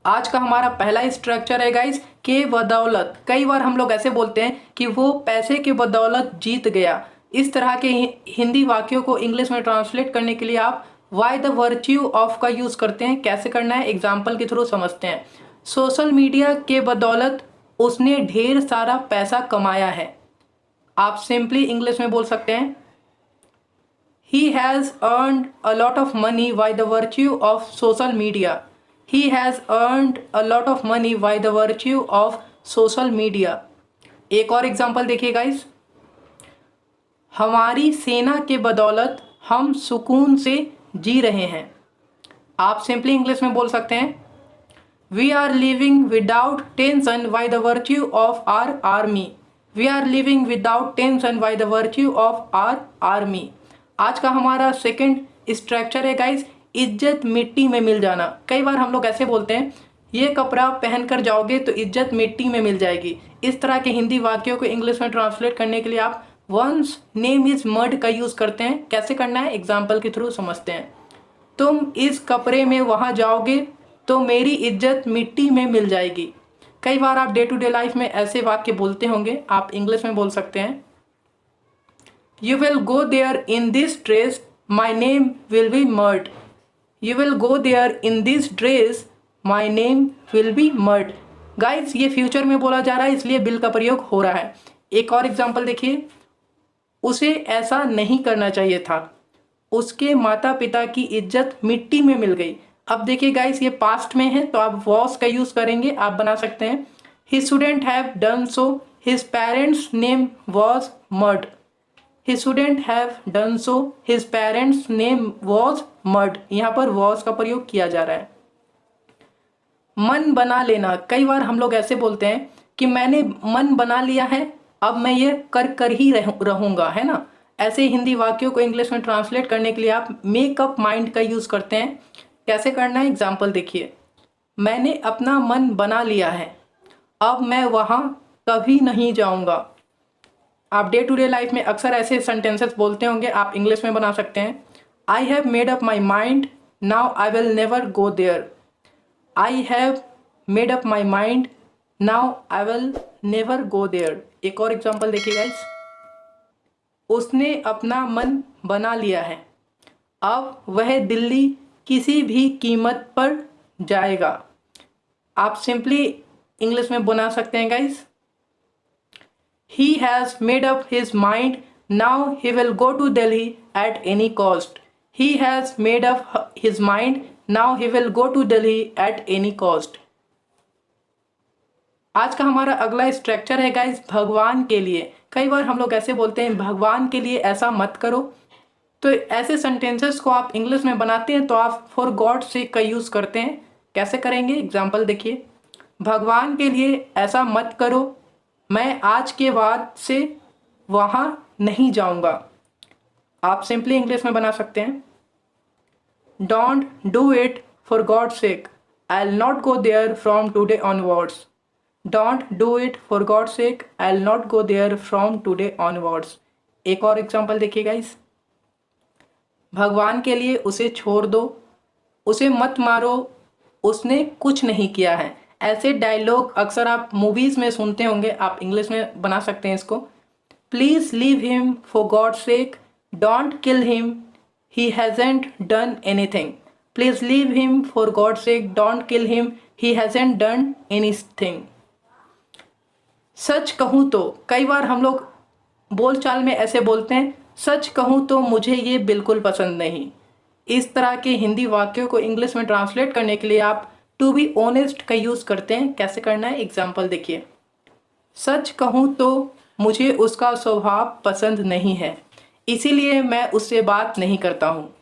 आज का हमारा पहला स्ट्रक्चर है गाइस के बदौलत। कई बार हम लोग ऐसे बोलते हैं कि वो पैसे के बदौलत जीत गया। इस तरह के हिंदी वाक्यों को इंग्लिश में ट्रांसलेट करने के लिए आप वाई द वर्च्यू ऑफ का यूज़ करते हैं। कैसे करना है एग्जाम्पल के थ्रू समझते हैं। सोशल मीडिया के बदौलत उसने ढेर सारा पैसा कमाया है। आप सिंपली इंग्लिश में बोल सकते हैं He has earned a lot of money by the virtue of social media. He has earned a lot of money by the virtue of social media. एक और एग्जांपल देखिए गाइस, हमारी सेना के बदौलत हम सुकून से जी रहे हैं। आप सिंपली इंग्लिश में बोल सकते हैं We are living without tension by the virtue of our army. We are living without tension by the virtue of our army. आज का हमारा सेकंड स्ट्रक्चर है गाइस इज्जत मिट्टी में मिल जाना। कई बार हम लोग ऐसे बोलते हैं ये कपड़ा पहन कर जाओगे तो इज्जत मिट्टी में मिल जाएगी। इस तरह के हिंदी वाक्यों को इंग्लिश में ट्रांसलेट करने के लिए आप वंस नेम इज मड का यूज़ करते हैं। कैसे करना है एग्जाम्पल के थ्रू समझते हैं। तुम इस कपड़े में वहाँ जाओगे तो मेरी इज्जत मिट्टी में मिल जाएगी। कई बार आप डे टू डे लाइफ में ऐसे वाक्य बोलते होंगे। आप इंग्लिश में बोल सकते हैं You will go there in this dress, my name will be mud. You will go there in this dress, my name will be mud. Guys, ये फ्यूचर में बोला जा रहा है इसलिए will का प्रयोग हो रहा है। एक और एग्जाम्पल देखिए, उसे ऐसा नहीं करना चाहिए था, उसके माता पिता की इज्जत मिट्टी में मिल गई। अब देखिए गाइस ये पास्ट में है तो आप was का यूज़ करेंगे। आप बना सकते हैं He shouldn't have done so, his parents' name was mud. He shouldn't have done so, his parents' name was mud. यहाँ पर was का प्रयोग किया जा रहा है। मन बना लेना, कई बार हम लोग ऐसे बोलते हैं कि मैंने मन बना लिया है, अब मैं ये कर ही रहूँगा, है ना। ऐसे हिंदी वाक्यों को इंग्लिश में ट्रांसलेट करने के लिए आप मेक अप माइंड का यूज़ करते हैं। कैसे करना है एग्जाम्पल देखिए, मैंने अपना मन बना लिया है, अब मैं वहाँ कभी नहीं जाऊँगा। आप डे टू डे लाइफ में अक्सर ऐसे सेंटेंसेस बोलते होंगे। आप इंग्लिश में बना सकते हैं I have made up my mind, now I will never go there. I have made up my mind, now I will never go there. एक और एग्जाम्पल देखिए गाइस, उसने अपना मन बना लिया है, अब वह दिल्ली किसी भी कीमत पर जाएगा। आप सिंपली इंग्लिश में बना सकते हैं guys He has made up his mind, now he will go to Delhi at any cost. He has made up his mind, now he will go to Delhi at any cost. आज का हमारा अगला structure है guys भगवान के लिए। कई बार हम लोग ऐसे बोलते हैं भगवान के लिए ऐसा मत करो, तो ऐसे सेंटेंसेस को आप इंग्लिश में बनाते हैं तो आप फॉर गॉड सेक का यूज़ करते हैं। कैसे करेंगे एग्जाम्पल देखिए, भगवान के लिए ऐसा मत करो, मैं आज के बाद से वहाँ नहीं जाऊँगा। आप सिंपली इंग्लिश में बना सकते हैं don't do it for God sake, I will not go there from today onwards. Don't do it for God sake, I will not go there from today onwards. एक और एग्जाम्पल देखिए guys, भगवान के लिए उसे छोड़ दो, उसे मत मारो, उसने कुछ नहीं किया है। ऐसे डायलॉग अक्सर आप मूवीज़ में सुनते होंगे। आप इंग्लिश में बना सकते हैं इसको please leave him for God sake, don't kill him, he hasn't done anything. Please leave him for God sake, don't kill him, he hasn't done anything. सच कहूँ तो, कई बार हम लोग बोलचाल में ऐसे बोलते हैं सच कहूँ तो मुझे ये बिल्कुल पसंद नहीं। इस तरह के हिंदी वाक्यों को इंग्लिश में ट्रांसलेट करने के लिए आप टू बी ऑनेस्ट का यूज़ करते हैं। कैसे करना है एग्जाम्पल देखिए, सच कहूँ तो मुझे उसका स्वभाव पसंद नहीं है, इसीलिए मैं उससे बात नहीं करता हूँ।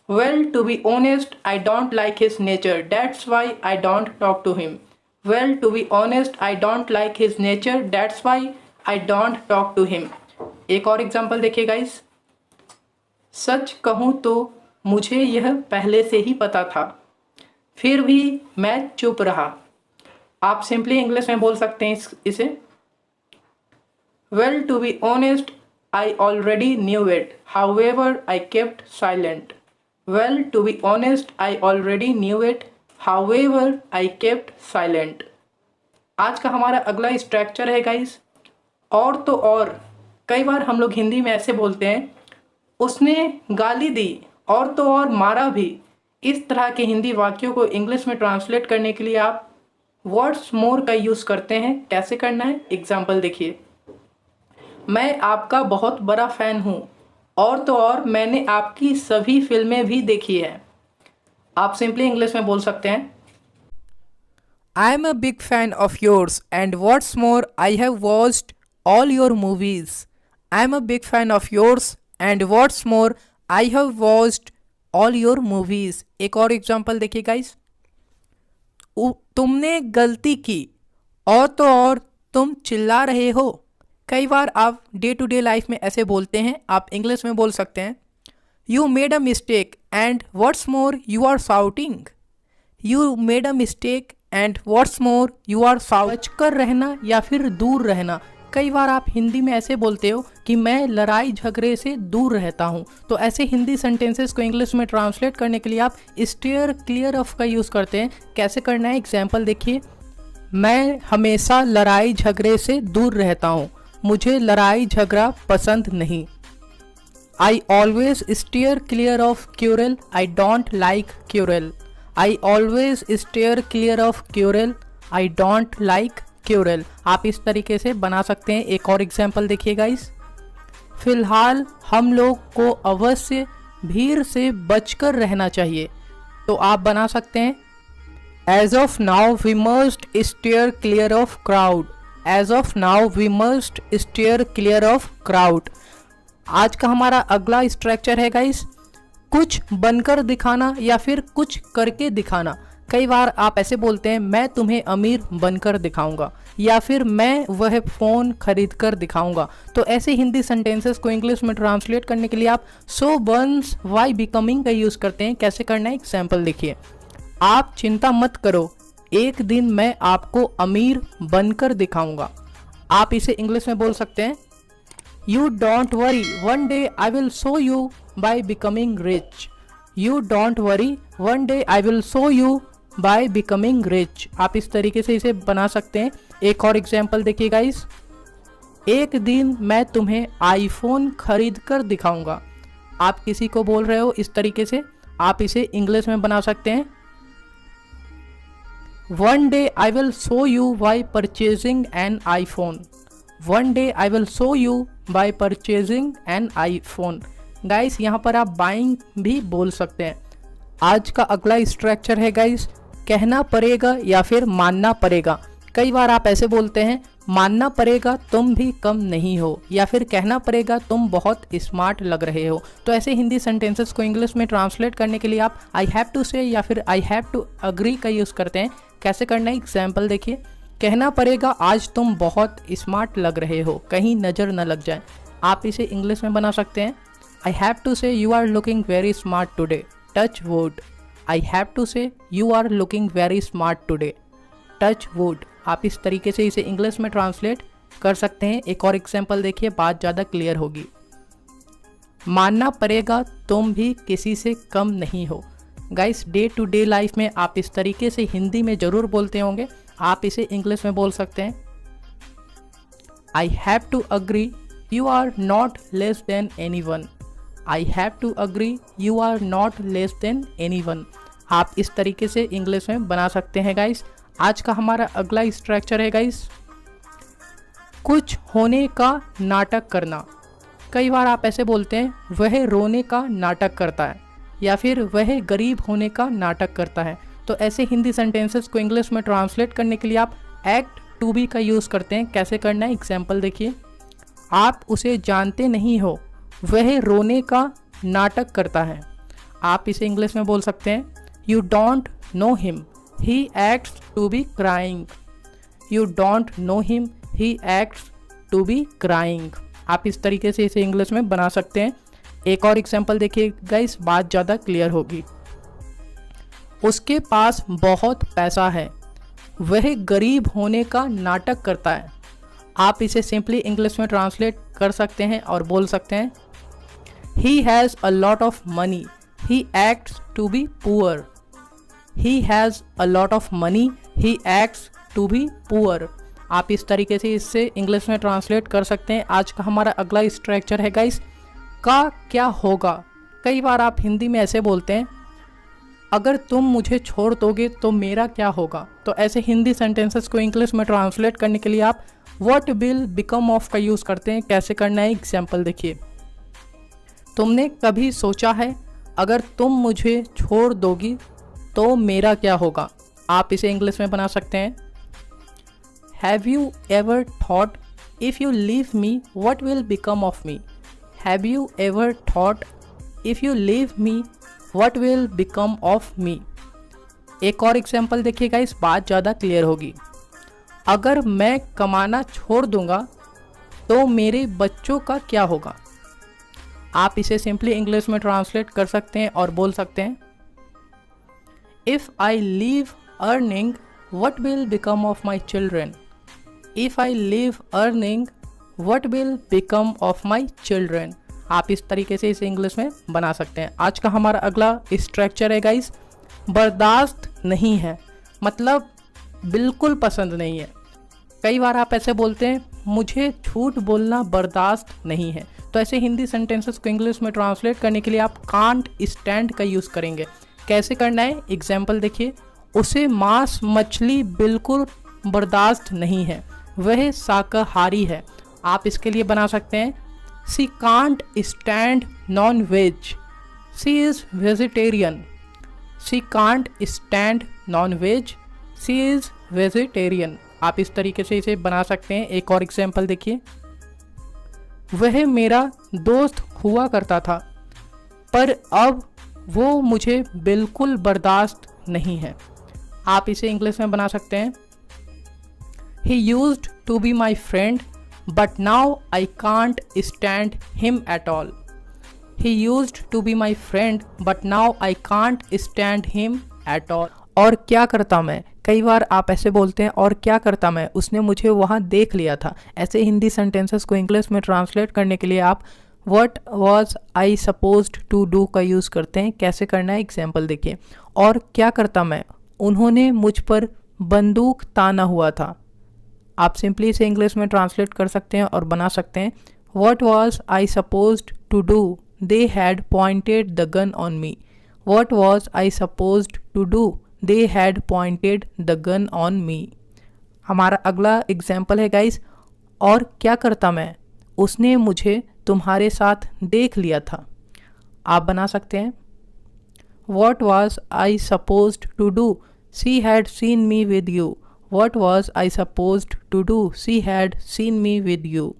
Well to be honest I don't like his nature, that's why I don't talk to him. Well to be honest I don't like his nature, that's why I don't talk to him. एक और example देखिए guys, सच कहूँ तो मुझे यह पहले से ही पता था, फिर भी मैं चुप रहा। आप सिंपली इंग्लिश में बोल सकते हैं इसे well to be honest I already knew it, however I kept silent. Well to be honest I already knew it, However, I kept silent. आज का हमारा अगला स्ट्रक्चर है गाइस, और तो और। कई बार हम लोग हिंदी में ऐसे बोलते हैं, उसने गाली दी और तो और मारा भी। इस तरह के हिंदी वाक्यों को इंग्लिश में ट्रांसलेट करने के लिए आप वर्ड्स मोर का यूज़ करते हैं। कैसे करना है, एग्जाम्पल देखिए। मैं आपका बहुत बड़ा फ़ैन हूँ, और तो और मैंने आपकी सभी फिल्में भी देखी है। आप सिंपली इंग्लिश में बोल सकते हैं, I am a big fan of yours and what's more I have watched all your movies. I am a big fan of yours and what's more I have watched all your movies. एक और example देखिए guys, तुमने गलती की और तो और तुम चिल्ला रहे हो। कई बार आप डे टू डे लाइफ में ऐसे बोलते हैं, आप इंग्लिश में बोल सकते हैं, you made a mistake and what's more you are shouting. You made a mistake and what's more you are shouting. बच कर रहना या फिर दूर रहना। कई बार आप हिंदी में ऐसे बोलते हो कि मैं लड़ाई झगड़े से दूर रहता हूँ। तो ऐसे हिंदी सेंटेंसेस को इंग्लिश में ट्रांसलेट करने के लिए आप स्टीयर क्लियर ऑफ का यूज़ करते हैं। कैसे करना है, एग्जाम्पल देखिए। मैं हमेशा लड़ाई झगड़े से दूर रहता हूँ, मुझे लड़ाई झगड़ा पसंद नहीं। I always steer clear of quarrel, I don't like quarrel. I always steer clear of quarrel, I don't like quarrel. आप इस तरीके से बना सकते हैं। एक और एग्जाम्पल देखिए गाइस, फिलहाल हम लोग को अवश्य भीड़ से बचकर रहना चाहिए। तो आप बना सकते हैं, as of now we must steer clear of crowd. As of now we must steer clear of crowd. आज का हमारा अगला स्ट्रक्चर है गाइस, कुछ बनकर दिखाना या फिर कुछ करके दिखाना। कई बार आप ऐसे बोलते हैं, मैं तुम्हें अमीर बनकर दिखाऊंगा या फिर मैं वह फ़ोन खरीद कर दिखाऊंगा। तो ऐसे हिंदी सेंटेंसेस को इंग्लिश में ट्रांसलेट करने के लिए आप सो बर्न्स वाई बिकमिंग का यूज़ करते हैं। कैसे करना है, एग्जाम्पल देखिए। आप चिंता मत करो, एक दिन मैं आपको अमीर बनकर दिखाऊंगा। आप इसे इंग्लिश में बोल सकते हैं, you don't worry, one day I will show you by becoming rich. You don't worry, one day I will show you by becoming rich. आप इस तरीके से इसे बना सकते हैं। एक और एग्जाम्पल देखिए गाइस, एक दिन मैं तुम्हें आईफोन खरीद कर दिखाऊंगा। आप किसी को बोल रहे हो इस तरीके से, आप इसे इंग्लिश में बना सकते हैं, one day I will show you bye purchasing an iPhone. One day I will show you bye purchasing an iPhone. Guys यहाँ पर आप बाइंग भी बोल सकते हैं। आज का अगला स्ट्रक्चर है गाइस, कहना पड़ेगा या फिर मानना पड़ेगा। कई बार आप ऐसे बोलते हैं, मानना पड़ेगा तुम भी कम नहीं हो, या फिर कहना पड़ेगा तुम बहुत स्मार्ट लग रहे हो। तो ऐसे हिंदी सेंटेंसेस को इंग्लिश में ट्रांसलेट करने के लिए आप आई हैव टू से या फिर आई हैव टू अग्री का यूज़ करते हैं। कैसे करना है, एग्जाम्पल देखिए। कहना पड़ेगा आज तुम बहुत स्मार्ट लग रहे हो, कहीं नज़र न लग जाए। आप इसे इंग्लिश में बना सकते हैं, I have to say you are looking very smart today, touch wood. I have to say you are looking very smart today, touch wood. आप इस तरीके से इसे इंग्लिश में ट्रांसलेट कर सकते हैं। एक और एग्जाम्पल देखिए, बात ज़्यादा क्लियर होगी। मानना पड़ेगा तुम भी किसी से कम नहीं हो। Guys day to day life में आप इस तरीके से हिंदी में ज़रूर बोलते होंगे। आप इसे इंग्लिश में बोल सकते हैं, I have to agree you are not less than anyone. I have to agree you are not less than anyone. आप इस तरीके से इंग्लिश में बना सकते हैं गाइस। आज का हमारा अगला स्ट्रक्चर है गाइस, कुछ होने का नाटक करना। कई बार आप ऐसे बोलते हैं, वह रोने का नाटक करता है या फिर वह गरीब होने का नाटक करता है। तो ऐसे हिंदी सेंटेंसेस को इंग्लिश में ट्रांसलेट करने के लिए आप एक्ट टू बी का यूज़ करते हैं। कैसे करना है, एग्जाम्पल देखिए। आप उसे जानते नहीं हो, वह रोने का नाटक करता है। आप इसे इंग्लिश में बोल सकते हैं, you don't know him, he acts to be crying. You don't know him, he acts to be crying. आप इस तरीके से इसे इंग्लिश में बना सकते हैं। एक और एग्जाम्पल देखिए गाइस, बात ज़्यादा क्लियर होगी। उसके पास बहुत पैसा है, वह गरीब होने का नाटक करता है। आप इसे सिंपली इंग्लिश में ट्रांसलेट कर सकते हैं और बोल सकते हैं, he has a lot of money, he acts to be poor. He has a lot of money, he acts to be poor. आप इस तरीके से इससे इंग्लिश में ट्रांसलेट कर सकते हैं। आज का हमारा अगला स्ट्रक्चर है गाइस, का क्या होगा। कई बार आप हिंदी में ऐसे बोलते हैं, अगर तुम मुझे छोड़ दोगे तो मेरा क्या होगा। तो ऐसे हिंदी सेंटेंसेस को इंग्लिश में ट्रांसलेट करने के लिए आप व्हाट विल बिकम ऑफ का यूज़ करते हैं। कैसे करना है, एग्जाम्पल देखिए। तुमने कभी सोचा है अगर तुम मुझे छोड़ दोगी तो मेरा क्या होगा। आप इसे इंग्लिश में बना सकते हैं, have you ever thought if you leave me what will become of me. Have you ever thought if you leave me what will become of me. एक और एग्जाम्पल देखिएगा, इस बात ज़्यादा क्लियर होगी। अगर मैं कमाना छोड़ दूंगा तो मेरे बच्चों का क्या होगा। आप इसे सिंपली इंग्लिश में ट्रांसलेट कर सकते हैं और बोल सकते हैं, if I leave earning what will become of my children. If I leave earning what will become of my children. आप इस तरीके से इसे इंग्लिश में बना सकते हैं। आज का हमारा अगला स्ट्रक्चर है गाइस, बर्दाश्त नहीं है, मतलब बिल्कुल पसंद नहीं है। कई बार आप ऐसे बोलते हैं, मुझे झूठ बोलना बर्दाश्त नहीं है। तो ऐसे हिंदी सेंटेंसेस को इंग्लिश में ट्रांसलेट करने के लिए आप कांट स्टैंड का यूज़ करेंगे। कैसे करना है, एग्जाम्पल देखिए। उसे मांस मछली बिल्कुल बर्दाश्त नहीं है, वह शाकाहारी है। आप इसके लिए बना सकते हैं, she can't stand non veg, she is vegetarian. She can't stand non veg, she is vegetarian. आप इस तरीके से इसे बना सकते हैं। एक और एग्जाम्पल देखिए, वह मेरा दोस्त हुआ करता था पर अब वो मुझे बिल्कुल बर्दाश्त नहीं है। आप इसे इंग्लिश में बना सकते हैं, he used to be my friend but now I can't stand him at all. He used to be my friend but now I can't stand him at all. और क्या करता मैं, कई बार आप ऐसे बोलते हैं, और क्या करता मैं, उसने मुझे वहाँ देख लिया था। ऐसे हिंदी सेंटेंसेस को इंग्लिश में ट्रांसलेट करने के लिए आप what was I supposed to do का यूज़ करते हैं। कैसे करना है, एग्जाम्पल देखिए। और क्या करता मैं, उन्होंने मुझ पर बंदूक ताना हुआ था। आप सिंपली इसे इंग्लिश में ट्रांसलेट कर सकते हैं और बना सकते हैं, what was I supposed to do, they had pointed the gun on me. What was I supposed to do, they had pointed the gun on me. हमारा अगला एग्जाम्पल है गाइस, और क्या करता मैं, उसने मुझे तुम्हारे साथ देख लिया था। आप बना सकते हैं, what was I supposed to do, she had seen me with you. What was I supposed to do, she had seen me with you.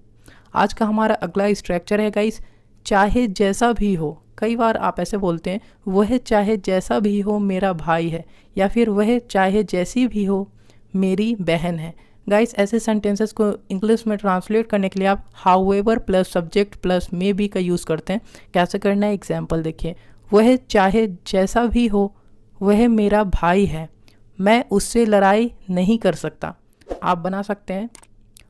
आज का हमारा अगला स्ट्रक्चर है गाइस, चाहे जैसा भी हो। कई बार आप ऐसे बोलते हैं, वह चाहे जैसा भी हो मेरा भाई है, या फिर वह चाहे जैसी भी हो मेरी बहन है। गाइस ऐसे सेंटेंसेस को इंग्लिश में ट्रांसलेट करने के लिए आप however plus subject plus may be का यूज़ करते हैं। कैसे करना है, एग्जाम्पल देखिए। वह चाहे जैसा भी हो वह मेरा भाई है, मैं उससे लड़ाई नहीं कर सकता। आप बना सकते हैं,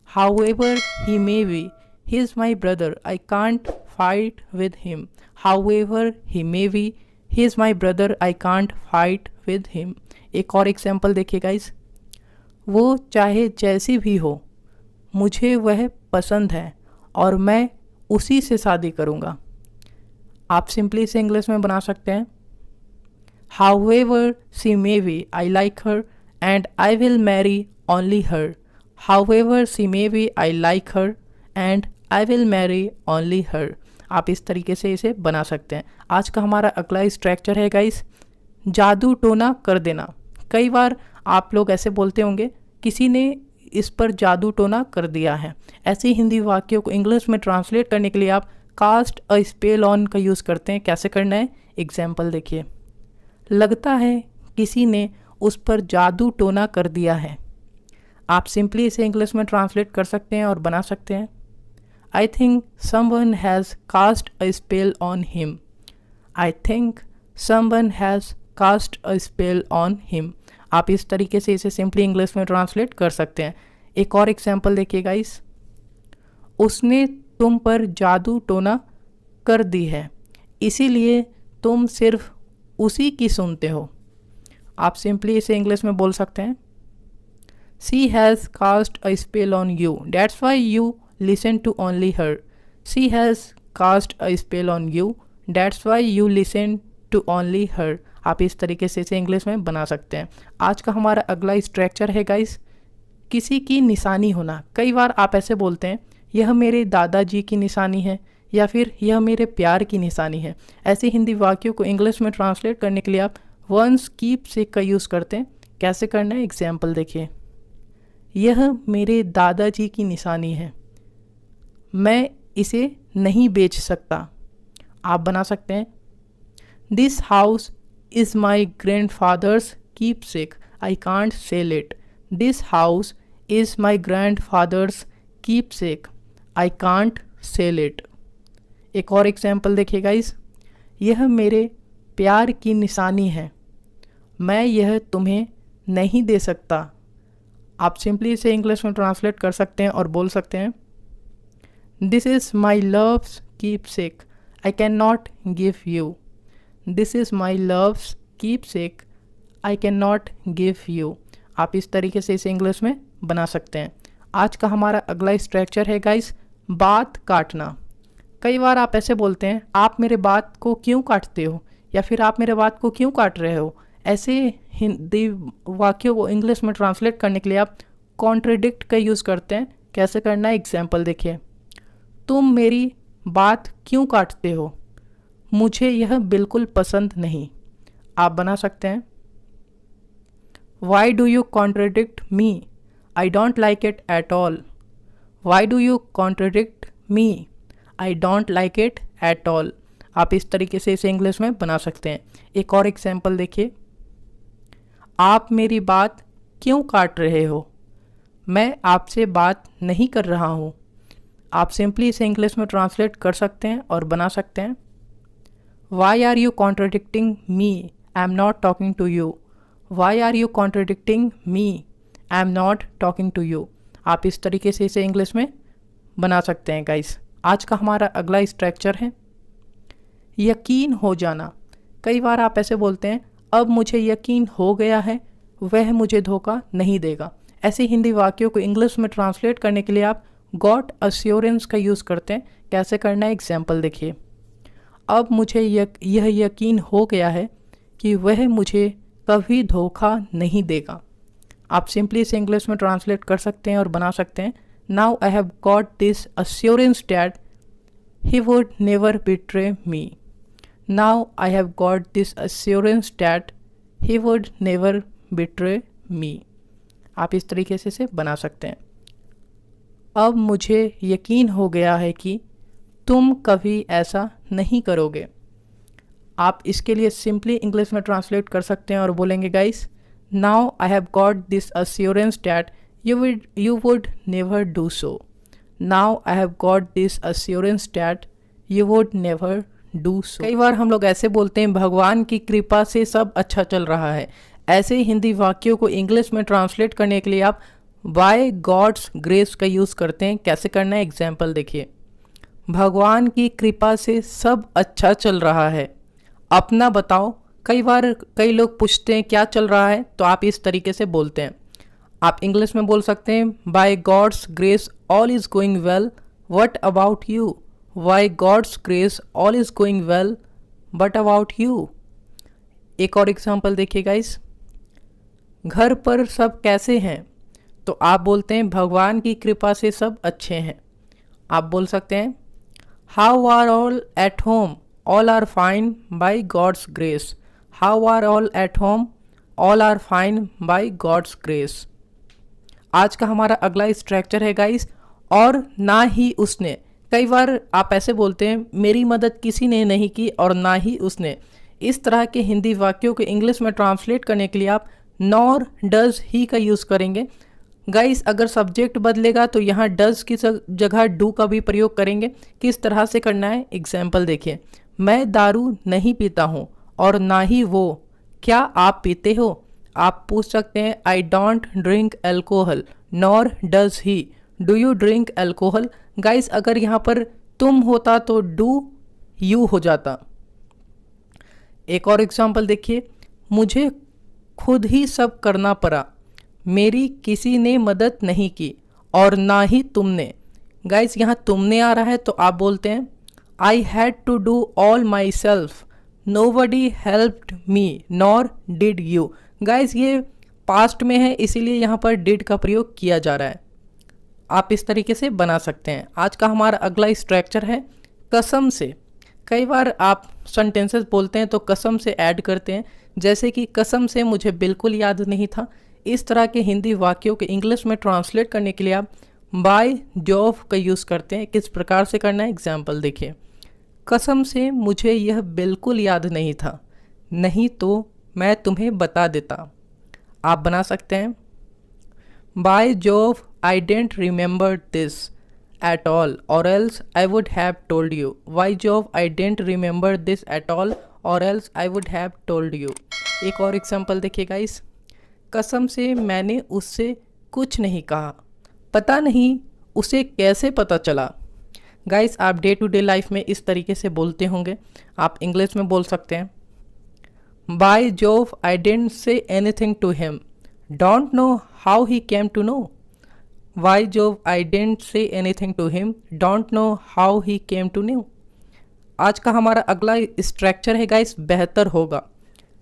however he may be he is my brother, I can't fight with him. However he may be he is my brother, I can't fight with him. एक और एग्जाम्पल देखिए गाइस, वो चाहे जैसी भी हो मुझे वह पसंद है और मैं उसी से शादी करूँगा। आप सिंपली इसे इंग्लिश में बना सकते हैं, however she may be I like her and I will marry only her. However she may be I like her and I will marry only her. आप इस तरीके से इसे बना सकते हैं। आज का हमारा अगला स्ट्रक्चर है गाइस, जादू टोना कर देना। कई बार आप लोग ऐसे बोलते होंगे, किसी ने इस पर जादू टोना कर दिया है। ऐसे हिंदी वाक्यों को इंग्लिश में ट्रांसलेट करने के लिए आप कास्ट अ स्पेल ऑन का यूज़ करते हैं। कैसे करना है, एग्जाम्पल देखिए। लगता है किसी ने उस पर जादू टोना कर दिया है। आप सिंपली इसे इंग्लिश में ट्रांसलेट कर सकते हैं और बना सकते हैं, I think someone has cast a spell on him. I think someone has cast a spell on him. आप इस तरीके से इसे सिंपली इंग्लिश में ट्रांसलेट कर सकते हैं। एक और एग्जाम्पल देखिए गाइस, उसने तुम पर जादू टोना कर दी है, इसीलिए तुम सिर्फ उसी की सुनते हो। आप सिंपली इसे इंग्लिश में बोल सकते हैं, she has cast a spell on you, that's why you listen to only her. She has cast a spell on you, that's why you listen to only her. आप इस तरीके से इसे इंग्लिश में बना सकते हैं। आज का हमारा अगला स्ट्रक्चर है गाइस, किसी की निशानी होना। कई बार आप ऐसे बोलते हैं, यह मेरे दादाजी की निशानी है, या फिर यह मेरे प्यार की निशानी है। ऐसे हिंदी वाक्यों को इंग्लिश में ट्रांसलेट करने के लिए आप वंस कीप से का यूज़ करते हैं। कैसे करना है, एग्जाम्पल देखिए, यह मेरे दादाजी की निशानी है, मैं इसे नहीं बेच सकता। आप बना सकते हैं, this house is my grandfather's keepsake, I can't sell it. This house is my grandfather's keepsake, I can't sell it. एक और एग्जाम्पल देखिए गाइस, यह मेरे प्यार की निशानी है, मैं यह तुम्हें नहीं दे सकता। आप सिंपली इसे इंग्लिश में ट्रांसलेट कर सकते हैं और बोल सकते हैं, this is my loves keepsake, I can not give you. This is my loves keepsake, I can not give you. आप इस तरीके से इसे इंग्लिश में बना सकते हैं। आज का हमारा अगला स्ट्रक्चर है गाइस, बात काटना। कई बार आप ऐसे बोलते हैं, आप मेरे बात को क्यों काटते हो, या फिर आप मेरे बात को क्यों काट रहे हो। ऐसे हिंदी वाक्यों को इंग्लिश में ट्रांसलेट करने के लिए आप कॉन्ट्रडिक्ट का यूज़ करते हैं। कैसे करना है, एग्जाम्पल देखिए, तुम मेरी बात क्यों काटते हो, मुझे यह बिल्कुल पसंद नहीं। आप बना सकते हैं, why do you contradict me, I don't like it at all. Why do you contradict me, I don't like it at all. आप इस तरीके से इसे इंग्लिश में बना सकते हैं। एक और एग्जाम्पल देखिए, आप मेरी बात क्यों काट रहे हो, मैं आपसे बात नहीं कर रहा हूँ। आप सिंपली इसे इंग्लिश में ट्रांसलेट कर सकते हैं और बना सकते हैं, why are you contradicting me, I am not talking to you. Why are you contradicting me, I am not talking to you. आप इस तरीके से इसे इंग्लिश में बना सकते हैं गाइस। आज का हमारा अगला स्ट्रक्चर है, यकीन हो जाना। कई बार आप ऐसे बोलते हैं, अब मुझे यकीन हो गया है वह मुझे धोखा नहीं देगा। ऐसे हिंदी वाक्यों को इंग्लिश में ट्रांसलेट करने के लिए आप गॉट अश्योरेंस का यूज़ करते हैं। कैसे करना है, एग्जाम्पल देखिए, अब मुझे यह यकीन हो गया है कि वह मुझे कभी धोखा नहीं देगा। आप सिंपली इसे इंग्लिश में ट्रांसलेट कर सकते हैं और बना सकते हैं, now I have got this assurance that he would never betray me. Now I have got this assurance that he would never betray me. आप इस तरीके से इसे बना सकते हैं, अब मुझे यकीन हो गया है कि तुम कभी ऐसा नहीं करोगे। आप इसके लिए सिंपली इंग्लिश में ट्रांसलेट कर सकते हैं और बोलेंगे, guys now I have got this assurance that you would never do so. Now I have got this assurance that you would never do so. कई बार हम लोग ऐसे बोलते हैं, भगवान की कृपा से सब अच्छा चल रहा है। ऐसे हिंदी वाक्यों को इंग्लिश में ट्रांसलेट करने के लिए आप बाय गॉड्स ग्रेस का यूज़ करते हैं। कैसे करना है, एग्जाम्पल देखिए, भगवान की कृपा से सब अच्छा चल रहा है, अपना बताओ। कई बार कई लोग पूछते हैं क्या चल रहा है, तो आप इस तरीके से बोलते हैं। आप इंग्लिश में बोल सकते हैं, by God's grace all is going well, what about you. By God's grace all is going well, but about you. एक और एग्जाम्पल देखिए गाइस, घर पर सब कैसे हैं, तो आप बोलते हैं भगवान की कृपा से सब अच्छे हैं। आप बोल सकते हैं, how are all at home, all are fine by God's grace. How are all at home, all are fine by God's grace. आज का हमारा अगला स्ट्रक्चर है गाइस, और ना ही उसने। कई बार आप ऐसे बोलते हैं, मेरी मदद किसी ने नहीं की और ना ही उसने। इस तरह के हिंदी वाक्यों को इंग्लिश में ट्रांसलेट करने के लिए आप नॉर डज ही का यूज़ करेंगे। गाइस अगर सब्जेक्ट बदलेगा तो यहाँ डज की जगह डू का भी प्रयोग करेंगे। किस तरह से करना है, एग्जाम्पल देखिए, मैं दारू नहीं पीता हूँ और ना ही वो, क्या आप पीते हो। आप पूछ सकते हैं, I don't drink alcohol, nor does he, do you drink alcohol. Guys अगर यहाँ पर तुम होता तो डू यू हो जाता। एक और एग्जाम्पल देखिए, मुझे खुद ही सब करना पड़ा, मेरी किसी ने मदद नहीं की और ना ही तुमने। गाइस यहाँ तुमने आ रहा है तो आप बोलते हैं I had to do all myself, nobody helped me nor did you. Guys ये पास्ट में है इसीलिए यहाँ पर डिड का प्रयोग किया जा रहा है। आप इस तरीके से बना सकते हैं। आज का हमारा अगला स्ट्रक्चर है कसम से। कई बार आप सेंटेंसेस बोलते हैं तो कसम से ऐड करते हैं, जैसे कि कसम से मुझे बिल्कुल याद नहीं था। इस तरह के हिंदी वाक्यों के इंग्लिश में ट्रांसलेट करने के लिए आप बाय जॉब का यूज़ करते हैं। किस प्रकार से करना है एग्जाम्पल देखिए। कसम से मुझे यह बिल्कुल याद नहीं था, नहीं तो मैं तुम्हें बता देता। आप बना सकते हैं by job I didn't remember this at all or else I would have told you. By job I didn't remember this at all or else I would have told you. एक और एग्जाम्पल देखिए guys. कसम से मैंने उससे कुछ नहीं कहा, पता नहीं उसे कैसे पता चला। गाइस आप डे टू डे लाइफ में इस तरीके से बोलते होंगे। आप इंग्लिश में बोल सकते हैं by job I didn't say anything to him, don't know how he came to know. By job I didn't say anything to him, don't know how he came to know. आज का हमारा अगला structure है guys बेहतर होगा।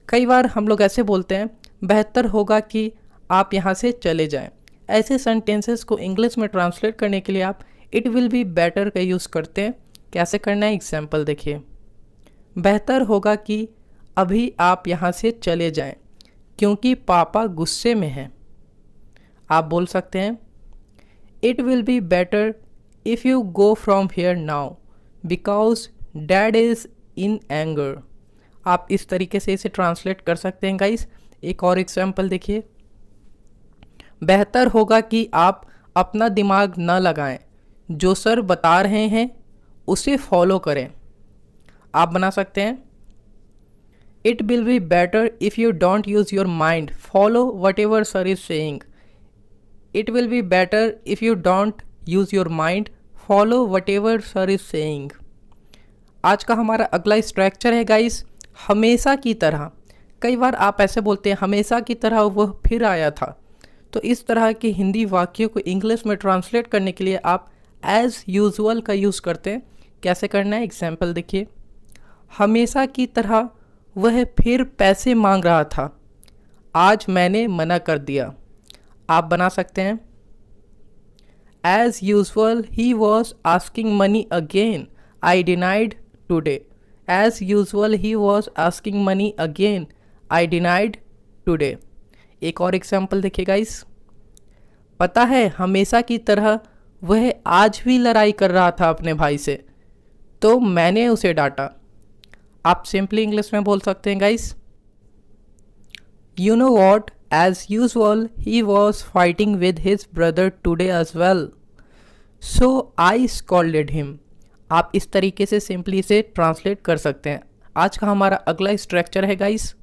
कई बार हम लोग ऐसे बोलते हैं बेहतर होगा कि आप यहाँ से चले जाएं। ऐसे सेंटेंसेस को इंग्लिश में ट्रांसलेट करने के लिए आप इट विल बी बेटर का यूज़ करते हैं। कैसे करना है एग्जाम्पल देखिए। बेहतर होगा कि अभी आप यहाँ से चले जाएं क्योंकि पापा गुस्से में हैं। आप बोल सकते हैं it will be better if you go from here now because dad is in anger. आप इस तरीके से इसे ट्रांसलेट कर सकते हैं गाइस। एक और एग्जाम्पल देखिए। बेहतर होगा कि आप अपना दिमाग न लगाएं, जो सर बता रहे हैं उसे फॉलो करें। आप बना सकते हैं it will be better if you don't use your mind, follow what ever sir is saying. It will be better if you don't use your mind, follow what ever sir is saying. आज का हमारा अगला structure है guys हमेशा की तरह। कई बार आप ऐसे बोलते हैं हमेशा की तरह वह फिर आया था। तो इस तरह के हिंदी वाक्यों को इंग्लिश में ट्रांसलेट करने के लिए आप एज़ यूजुअल का यूज़ करते हैं। कैसे करना है एग्जाम्पल देखिए। हमेशा की तरह वह फिर पैसे मांग रहा था, आज मैंने मना कर दिया। आप बना सकते हैं as usual he was asking money again, I denied today. As usual he was asking money again, I denied today. एक और एग्जाम्पल देखिए गाइस। पता है हमेशा की तरह वह आज भी लड़ाई कर रहा था अपने भाई से, तो मैंने उसे डांटा। आप सिंपली इंग्लिश में बोल सकते हैं guys you know what, as usual he was fighting with his brother today as well, so I scolded him. आप इस तरीके से सिंपली इसे ट्रांसलेट कर सकते हैं। आज का हमारा अगला स्ट्रक्चर है गाइस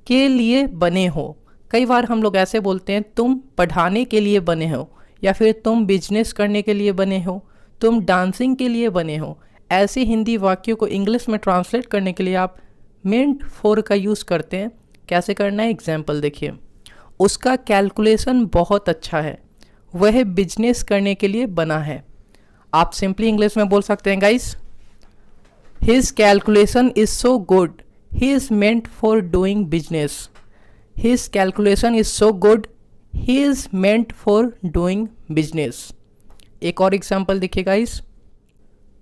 के लिए बने हो। कई बार हम लोग ऐसे बोलते हैं तुम पढ़ाने के लिए बने हो, या फिर तुम बिजनेस करने के लिए बने हो, तुम डांसिंग के लिए बने हो। ऐसे हिंदी वाक्यों को इंग्लिश में ट्रांसलेट करने के लिए आप मेंट फॉर का यूज़ करते हैं। कैसे करना है एग्जाम्पल देखिए। उसका कैलकुलेशन बहुत अच्छा है, वह बिजनेस करने के लिए बना है। आप सिंपली इंग्लिश में बोल सकते हैं guys his calculation is so good, he is meant for doing business. His calculation is so good, he is meant for doing business. एक और एग्जाम्पल देखिए गाइस।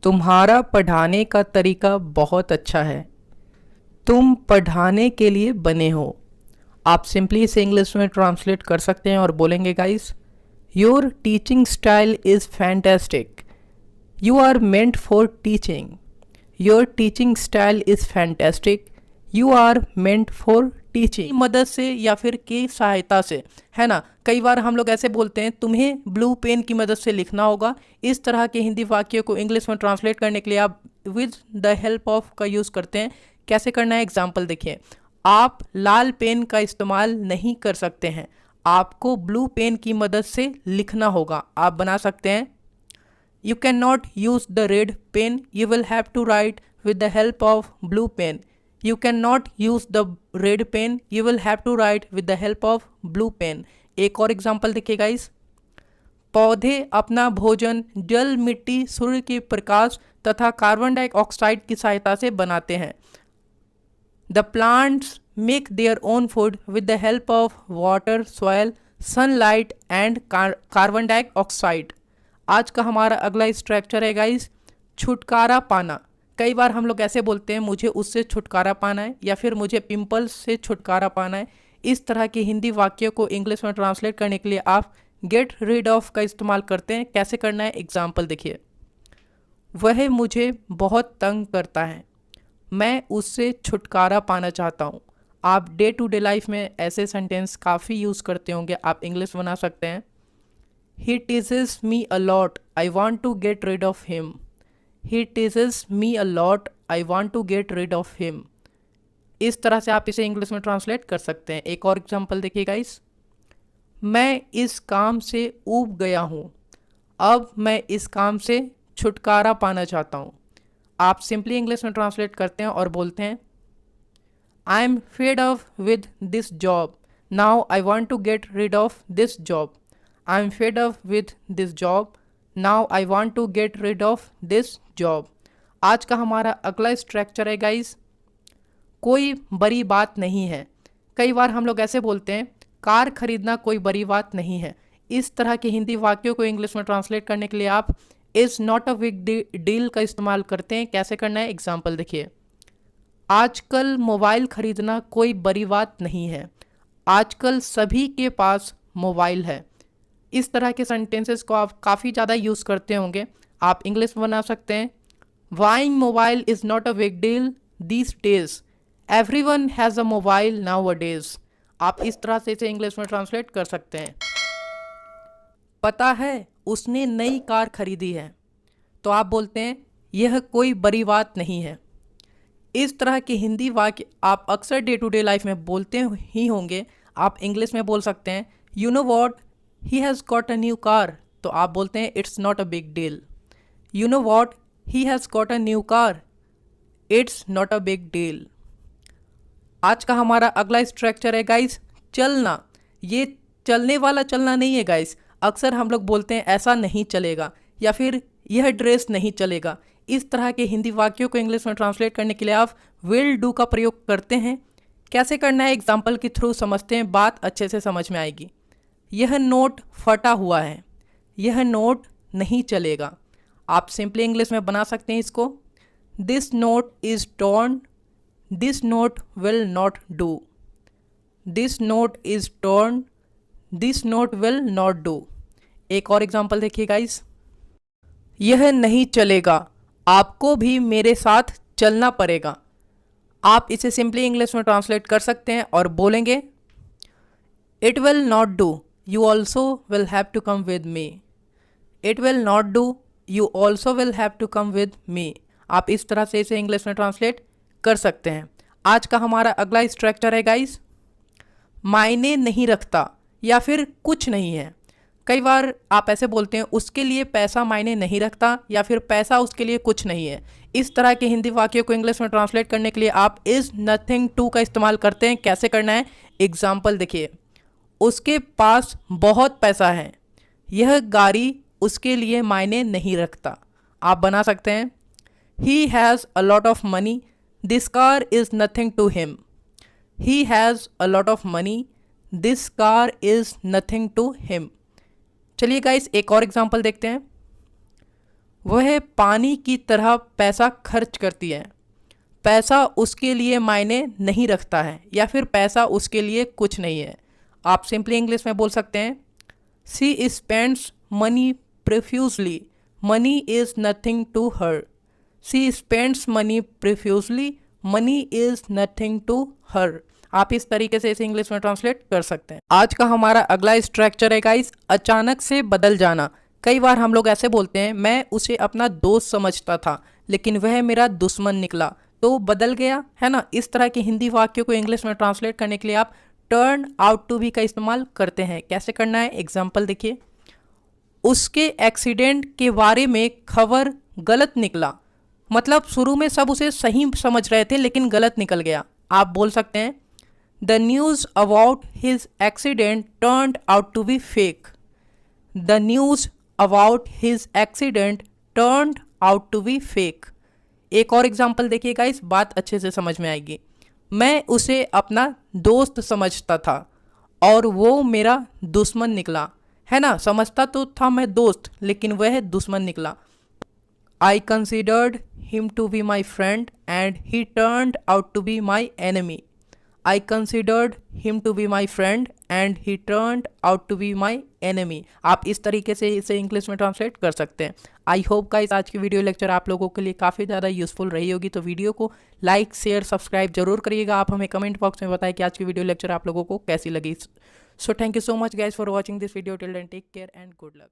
तुम्हारा पढ़ाने का तरीका बहुत अच्छा है, तुम पढ़ाने के लिए बने हो। आप सिंपली इसे इंग्लिश में ट्रांसलेट कर सकते हैं और बोलेंगे guys your teaching style is fantastic, you are meant for teaching. Your teaching style is fantastic, you are meant for teaching. मदद से या फिर की सहायता से, है ना। कई बार हम लोग ऐसे बोलते हैं तुम्हें ब्लू पेन की मदद से लिखना होगा। इस तरह के हिंदी वाक्यों को इंग्लिश में ट्रांसलेट करने के लिए आप विद द हेल्प ऑफ का यूज़ करते हैं। कैसे करना है एग्जाम्पल देखिए। आप लाल पेन का इस्तेमाल नहीं कर सकते हैं, आपको ब्लू पेन की मदद से लिखना होगा। आप बना सकते हैं you can not use the red pen, you will have to write with the help of blue pen. You cannot use the red pen, you will have to write with the help of blue pen. एक और example देखिए guys, पौधे अपना भोजन जल, मिट्टी, सूर्य के प्रकाश तथा कार्बन डाइऑक्साइड की सहायता से बनाते हैं. The plants make their own food with the help of water, soil, sunlight and carbon dioxide. आज का हमारा अगला स्ट्रक्चर है गाइस, छुटकारा पाना. कई बार हम लोग ऐसे बोलते हैं मुझे उससे छुटकारा पाना है या फिर मुझे पिंपल्स से छुटकारा पाना है. इस तरह के हिंदी वाक्यों को इंग्लिश में ट्रांसलेट करने के लिए आप गेट रीड ऑफ का इस्तेमाल करते हैं. कैसे करना है, एग्जाम्पल देखिए. वह मुझे बहुत तंग करता है, मैं उससे छुटकारा पाना चाहता हूँ. आप डे टू डे लाइफ में ऐसे सेंटेंस काफ़ी यूज़ करते होंगे, आप इंग्लिश बना सकते हैं. He teases me a lot, I want to get rid of him. He teases me a lot, I want to get rid of him. इस तरह से आप इसे इंग्लिश में ट्रांसलेट कर सकते हैं. एक और एग्जाम्पल देखिए गाइस, मैं इस काम से ऊब गया हूँ, अब मैं इस काम से छुटकारा पाना चाहता हूँ. आप सिंपली इंग्लिश में ट्रांसलेट करते हैं और बोलते हैं I am fed of with this job, now I want to get rid of this job. I am fed of with this job, now I want to get rid of this job. आज का हमारा अगला structure है guys, कोई बड़ी बात नहीं है. कई बार हम लोग ऐसे बोलते हैं कार खरीदना कोई बड़ी बात नहीं है. इस तरह के हिंदी वाक्यों को इंग्लिश में ट्रांसलेट करने के लिए आप is not a big deal का इस्तेमाल करते हैं. कैसे करना है, एग्जाम्पल देखिए. आजकल मोबाइल खरीदना कोई बड़ी बात नहीं है, आजकल सभी के पास मोबाइल है. इस तरह के सेंटेंसेस को आप काफ़ी ज़्यादा यूज़ करते होंगे, आप इंग्लिश में बना सकते हैं. Buying mobile is not a big deal these days, everyone has a mobile now a days. आप इस तरह से इसे इंग्लिश में ट्रांसलेट कर सकते हैं. पता है उसने नई कार खरीदी है, तो आप बोलते हैं यह कोई बड़ी बात नहीं है. इस तरह के हिंदी वाक्य आप अक्सर डे टू डे लाइफ में बोलते ही होंगे. आप इंग्लिश में बोल सकते हैं you know what, he has got a new car, तो आप बोलते हैं it's not a big deal. You know what, he has got a new car, it's not a big deal. आज का हमारा अगला स्ट्रक्चर है गाइस, चलना. ये चलने वाला चलना नहीं है गाइस. अक्सर हम लोग बोलते हैं ऐसा नहीं चलेगा या फिर यह ड्रेस नहीं चलेगा. इस तरह के हिंदी वाक्यों को इंग्लिश में ट्रांसलेट करने के लिए आप विल डू का प्रयोग करते हैं. कैसे करना है, एग्जाम्पल के थ्रू समझते हैं, बात अच्छे से समझ में आएगी. यह नोट फटा हुआ है, यह नोट नहीं चलेगा. आप सिंपली इंग्लिश में बना सकते हैं इसको, this note is torn, this note will not do. This note is torn, this note will not do. एक और एग्जाम्पल देखिए गाइस, यह नहीं चलेगा, आपको भी मेरे साथ चलना पड़ेगा. आप इसे सिंपली इंग्लिश में ट्रांसलेट कर सकते हैं और बोलेंगे it will not do, you also will have to come with me. It will not do, you also will have to come with me. आप इस तरह से इसे इंग्लिश में ट्रांसलेट कर सकते हैं. आज का हमारा अगला स्ट्रक्चर है गाइस, मायने नहीं रखता या फिर कुछ नहीं है. कई बार आप ऐसे बोलते हैं उसके लिए पैसा मायने नहीं रखता या फिर पैसा उसके लिए कुछ नहीं है. इस तरह के हिंदी वाक्यों को इंग्लिश में ट्रांसलेट करने के लिए आप इज़ नथिंग टू का इस्तेमाल करते हैं. कैसे करना है, एग्जाम्पल देखिए. उसके पास बहुत पैसा है, यह गाड़ी उसके लिए मायने नहीं रखता. आप बना सकते हैं he has a lot of money, this car is nothing to him. He has a lot of money, this car is nothing to him. चलिए गाइस एक और एग्जांपल देखते हैं. वह पानी की तरह पैसा खर्च करती है, पैसा उसके लिए मायने नहीं रखता है या फिर पैसा उसके लिए कुछ नहीं है. आप सिंपली इंग्लिश में बोल सकते हैं she spends money profusely, money is nothing to her. She spends money profusely, money is nothing to her. आप इस तरीके से इसे इंग्लिश में ट्रांसलेट कर सकते हैं. आज का हमारा अगला स्ट्रक्चर है गाइस, अचानक से बदल जाना. कई बार हम लोग ऐसे बोलते हैं मैं उसे अपना दोस्त समझता था लेकिन वह मेरा दुश्मन निकला, तो बदल गया, है ना. इस तरह के हिंदी वाक्यों को इंग्लिश में ट्रांसलेट करने के लिए आप टर्न आउट टू बी का इस्तेमाल करते हैं. कैसे करना है, एग्जाम्पल देखिए. उसके एक्सीडेंट के बारे में खबर गलत निकला, मतलब शुरू में सब उसे सही समझ रहे थे लेकिन गलत निकल गया। आप बोल सकते हैं the news about his accident turned out to be fake. The news about his accident turned out to be fake. एक और एग्जाम्पल देखिएगा, इस बात अच्छे से समझ में आएगी। मैं उसे अपना दोस्त समझता था और वो मेरा दुश्मन निकला। है ना, समझता तो था मैं दोस्त लेकिन वह दुश्मन निकला। I considered him to be my friend and he turned out to be my enemy. I considered him to be my friend and he turned out to be my enemy. आप इस तरीके से इसे इंग्लिश में translate कर सकते हैं। I hope guys आज की वीडियो लेक्चर आप लोगों के लिए काफ़ी ज़्यादा यूजफुल रही होगी। तो वीडियो को लाइक शेयर सब्सक्राइब जरूर करिएगा। आप हमें कमेंट बॉक्स में बताएं कि आज की वीडियो लेक्चर आप लोगों को कैसी लगी। So thank you so much guys for watching this video till then take care and good luck.